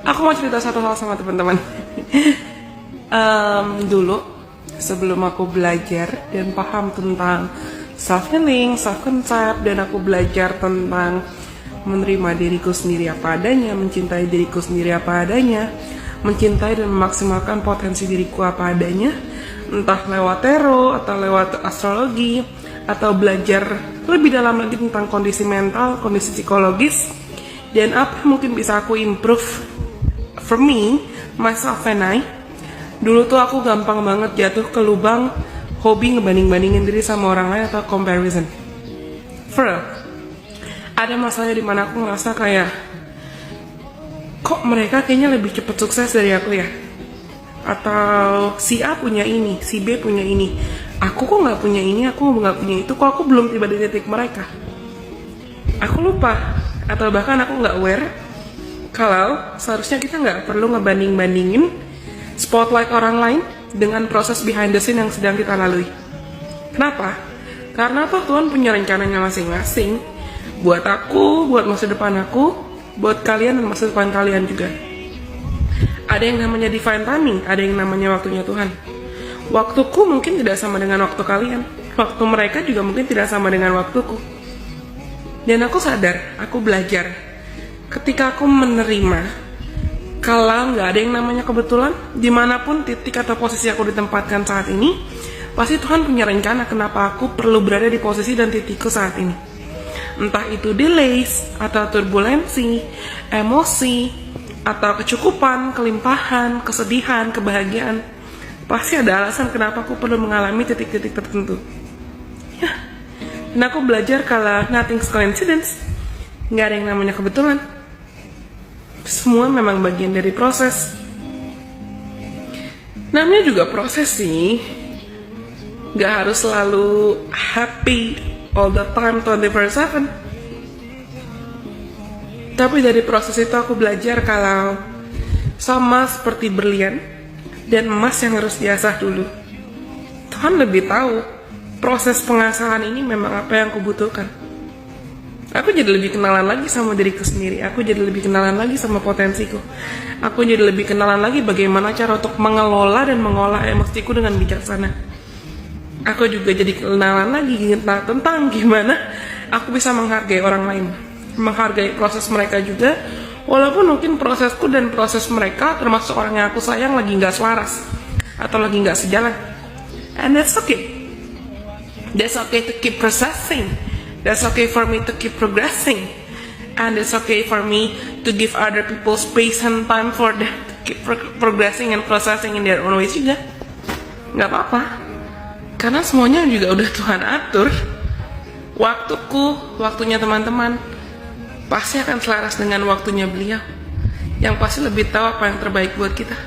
Aku mau cerita satu hal sama teman-teman. Dulu sebelum aku belajar dan paham tentang self healing, self concept, dan aku belajar tentang menerima diriku sendiri apa adanya, mencintai diriku sendiri apa adanya, mencintai dan memaksimalkan potensi diriku apa adanya, entah lewat tarot atau lewat astrologi, atau belajar lebih dalam lagi tentang kondisi mental, kondisi psikologis, dan apa yang mungkin bisa aku improve for me, myself and I. Dulu tuh aku gampang banget jatuh ke lubang hobi ngebanding-bandingin diri sama orang lain atau comparison. For real. Ada masanya dimana aku ngerasa kayak, kok mereka kayaknya lebih cepat sukses dari aku ya? Atau si A punya ini, si B punya ini, aku kok nggak punya ini, aku nggak punya itu, kok aku belum tiba di titik mereka. Aku lupa, atau bahkan aku nggak aware kalau seharusnya kita nggak perlu ngebanding-bandingin spotlight orang lain dengan proses behind the scene yang sedang kita lalui. Kenapa? Karena toh Tuhan punya rencananya masing-masing. Buat aku, buat masa depan aku, buat kalian dan masa depan kalian juga. Ada yang namanya divine timing, ada yang namanya waktunya Tuhan. Waktuku mungkin tidak sama dengan waktu kalian. Waktu mereka juga mungkin tidak sama dengan waktuku. Dan aku sadar, aku belajar. Ketika aku menerima, kalau nggak ada yang namanya kebetulan, dimanapun titik atau posisi aku ditempatkan saat ini, pasti Tuhan punya rencana kenapa aku perlu berada di posisi dan titikku saat ini. Entah itu delays, atau turbulensi, emosi, atau kecukupan, kelimpahan, kesedihan, kebahagiaan. Pasti ada alasan kenapa aku perlu mengalami titik-titik tertentu. Ya, dan aku belajar kalau nothing's coincidence, nggak ada yang namanya kebetulan. Semua memang bagian dari proses. Namanya juga proses sih. Nggak harus selalu happy all the time 24/7. Tapi dari proses itu aku belajar kalau sama seperti berlian dan emas yang harus diasah dulu. Tuhan lebih tahu proses pengasahan ini memang apa yang aku butuhkan. Aku jadi lebih kenalan lagi sama diriku sendiri. Aku jadi lebih kenalan lagi sama potensiku. Aku jadi lebih kenalan lagi bagaimana cara untuk mengelola dan mengolah emosiku dengan bijaksana. Aku juga jadi kenalan lagi tentang gimana aku bisa menghargai orang lain, menghargai proses mereka juga, walaupun mungkin prosesku dan proses mereka termasuk orang yang aku sayang lagi nggak selaras atau lagi nggak sejalan. And that's okay. That's okay to keep processing. That's okay for me to keep progressing. And it's okay for me to give other people space and time for them to keep progressing and processing in their own ways juga. Nggak apa-apa. Karena semuanya juga udah Tuhan atur. Waktuku, waktunya teman-teman pasti akan selaras dengan waktunya beliau, yang pasti lebih tahu apa yang terbaik buat kita.